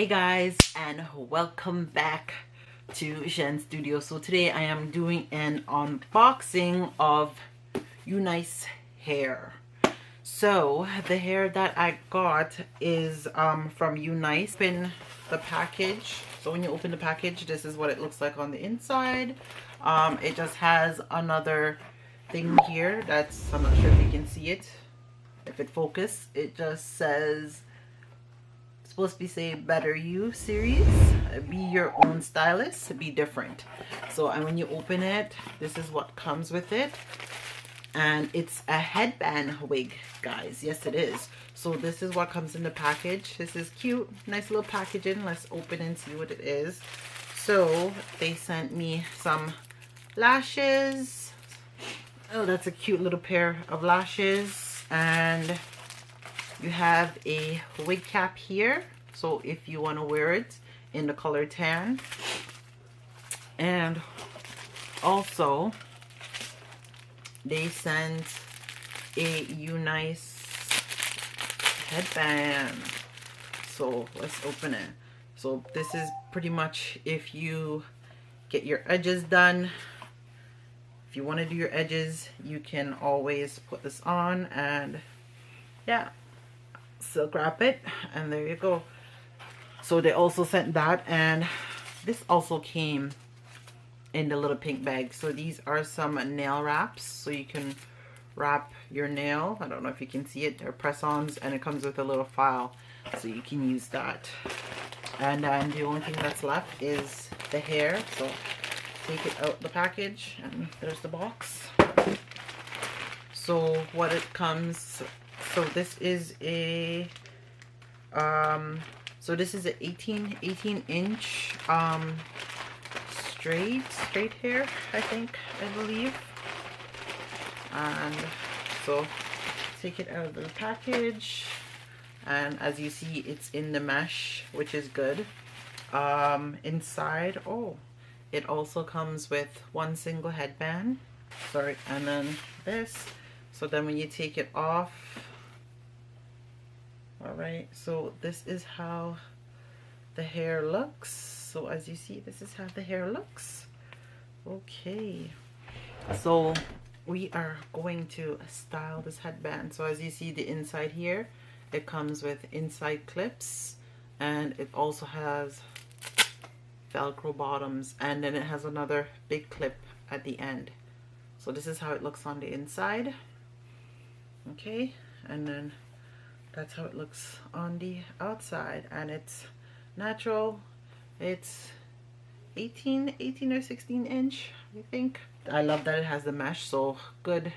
Hey guys, and welcome back to Shan Studio. So today I am doing an unboxing of Unice hair. So the hair that I got is from Unice. Open the package. So when you open the package, this is what it looks like on the inside. It just has another thing here that's, I'm not sure if you can see it, if it focus. It just says, supposed to be say Better You series, be your own stylist, be different. So, and when you open it, this is what comes with it, and it's a headband wig, guys. Yes, it is. So this is what comes in the package. This is cute, nice little packaging. Let's open and see what it is. So they sent me some lashes. Oh, that's a cute little pair of lashes. And you have a wig cap here, so if you want to wear it in the color tan. And also they sent a Unice headband. So let's open it. So this is pretty much if you get your edges done. If you want to do your edges, you can always put this on, and yeah, silk wrap it, and there you go. So they also sent that, and this also came in the little pink bag. So these are some nail wraps, so you can wrap your nail. I don't know if you can see it. They're press-ons, and it comes with a little file, so you can use that. And then the only thing that's left is the hair. So take it out the package, and there's the box. So what it comes, so this is a so this is an 18 inch straight hair, I believe. And so take it out of the package, and as you see, it's in the mesh, which is good. Inside, oh, it also comes with one single headband, sorry, and then this. So then when you take it off, all right, so this is how the hair looks. So as you see, this is how the hair looks. Okay, so we are going to style this headband. So as you see, the inside here, it comes with inside clips, and it also has Velcro bottoms, and then it has another big clip at the end. So this is how it looks on the inside. Okay, and then that's how it looks on the outside, and it's natural. It's 18 or 16 inch, I think. I love that it has the mesh, so good,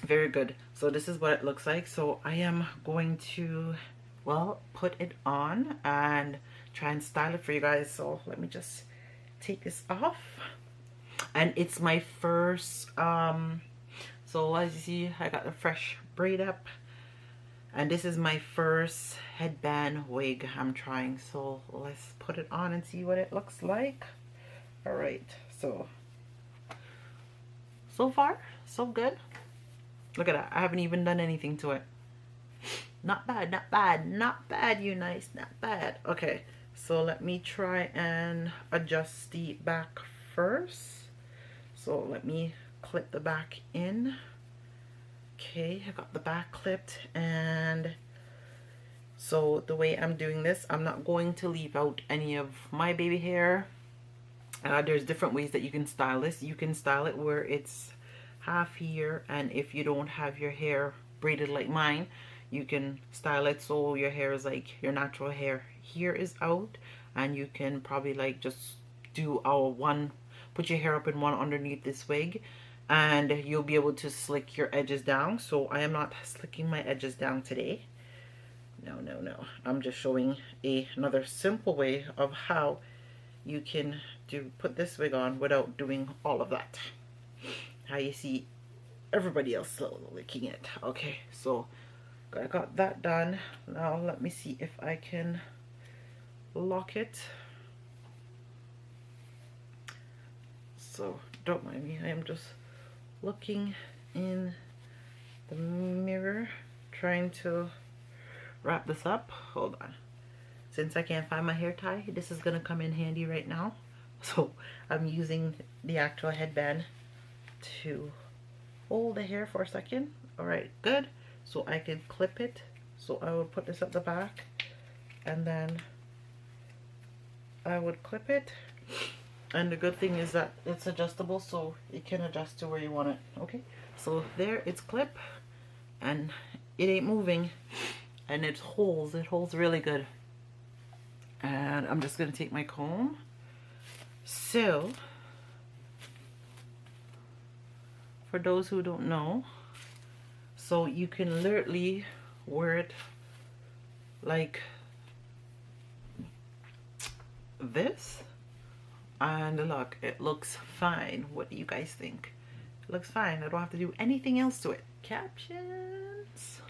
very good. So this is what it looks like. So I am going to, well, put it on and try and style it for you guys. So let me just take this off. And it's my first so as you see, I got a fresh braid up, and this is my first headband wig I'm trying. So let's put it on and see what it looks like. All right, so far so good. Look at that, I haven't even done anything to it. Not bad, not bad, not bad, Unice, not bad. Okay, so let me try and adjust the back first. So let me clip the back in. Okay, I got the back clipped, and so the way I'm doing this, I'm not going to leave out any of my baby hair. There's different ways that you can style this. You can style it where it's half here, and if you don't have your hair braided like mine, you can style it so your hair is like your natural hair here is out, and you can probably like just do our one, put your hair up in one underneath this wig, and you'll be able to slick your edges down. So I am not slicking my edges down today. No, I'm just showing another simple way of how you can put this wig on without doing all of that. How you see everybody else licking it. Okay, so I got that done. Now let me see if I can lock it. So don't mind me, I am just looking in the mirror trying to wrap this up. Hold on. since I can't find my hair tie, this is gonna come in handy right now. So I'm using the actual headband to hold the hair for a second. All right, good. So I can clip it. So I would put this at the back, and then I would clip it. And the good thing is that it's adjustable, so you can adjust to where you want it. Okay, so there, it's clip, and it ain't moving, and it holds really good. And I'm just gonna take my comb. So for those who don't know, so you can literally wear it like this, and look, it looks fine. What do you guys think? It looks fine. I don't have to do anything else to it. Captions.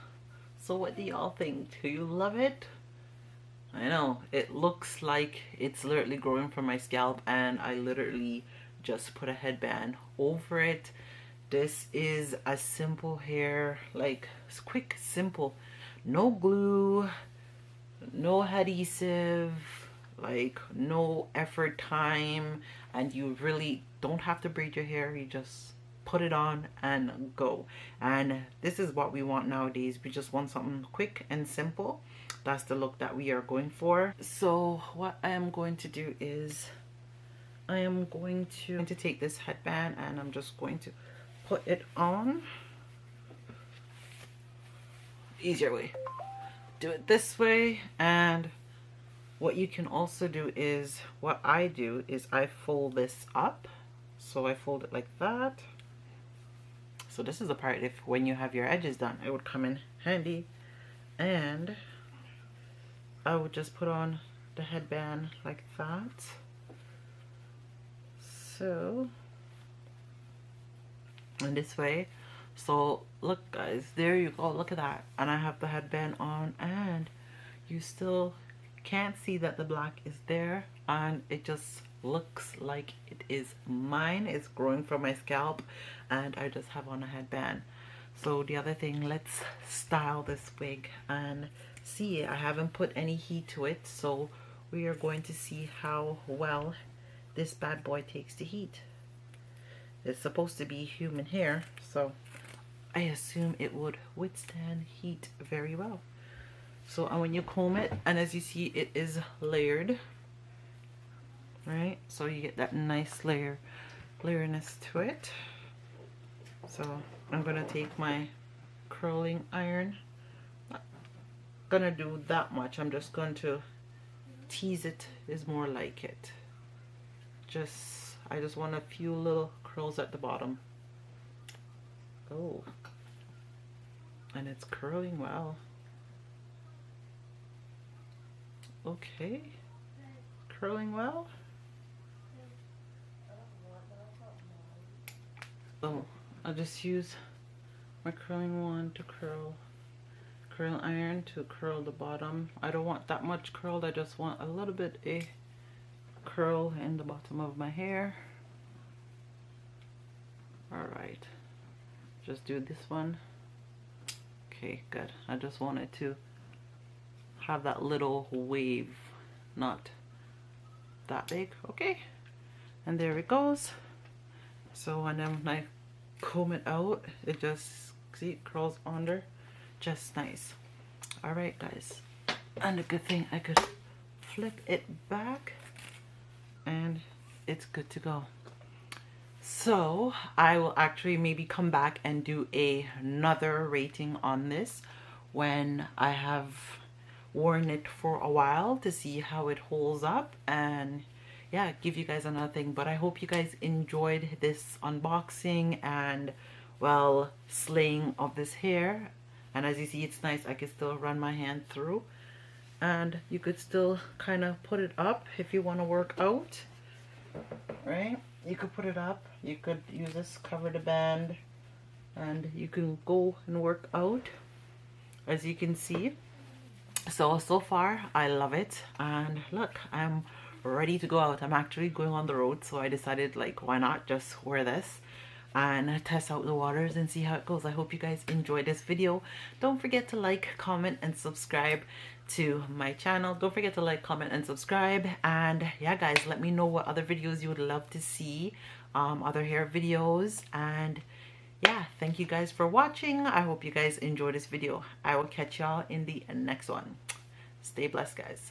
So what do y'all think? Do you love it? I know it looks like it's literally growing from my scalp, and I literally just put a headband over it. This is a simple hair, like quick, simple, no glue, no adhesive, like no effort, time, and you really don't have to braid your hair. You just put it on and go. And this is what we want nowadays. We just want something quick and simple. That's the look that we are going for. So what I am going to do is I am going to take this headband, and I'm just going to put it on. Easier way, do it this way. And what you can also do is, what I do is I fold this up. So I fold it like that. So this is the part, if when you have your edges done, it would come in handy. And I would just put on the headband like that. So, and this way. So look guys, there you go, look at that. And I have the headband on, and you still can't see that the black is there, and it just looks like it is mine. It's growing from my scalp, and I just have on a headband. So the other thing, let's style this wig and see. I haven't put any heat to it, so we are going to see how well this bad boy takes the heat. It's supposed to be human hair, so I assume it would withstand heat very well. So and when you comb it, and as you see, it is layered, right? So you get that nice layerness to it. So I'm gonna take my curling iron. Not gonna do that much. I'm just going to tease it, is more like it. I just want a few little curls at the bottom. Oh, and it's curling well. Okay, curling well. Oh, I'll just use my curling wand to curl iron to curl the bottom. I don't want that much curled. I just want a little bit a curl in the bottom of my hair. All right, just do this one. Okay, good. I just wanted to have that little wave, not that big. Okay, and there it goes. So and then when I comb it out, it just, see, it curls under, just nice. All right guys, and a good thing I could flip it back, and it's good to go. So I will actually maybe come back and do another rating on this when I have worn it for a while to see how it holds up, and yeah, give you guys another thing. But I hope you guys enjoyed this unboxing and, well, slaying of this hair. And as you see, it's nice. I can still run my hand through, and you could still kind of put it up if you want to work out, right? You could put it up, you could use this, cover the band, and you can go and work out, as you can see. So far I love it, and look, I'm ready to go out. I'm actually going on the road, so I decided, like, why not just wear this. and test out the waters and see how it goes. I hope you guys enjoyed this video. Don't forget to like, comment, and subscribe to my channel. Don't forget to like, comment, and subscribe. And yeah, guys, let me know what other videos you would love to see, other hair videos. And yeah, thank you guys for watching. I hope you guys enjoyed this video. I will catch y'all in the next one. Stay blessed, guys.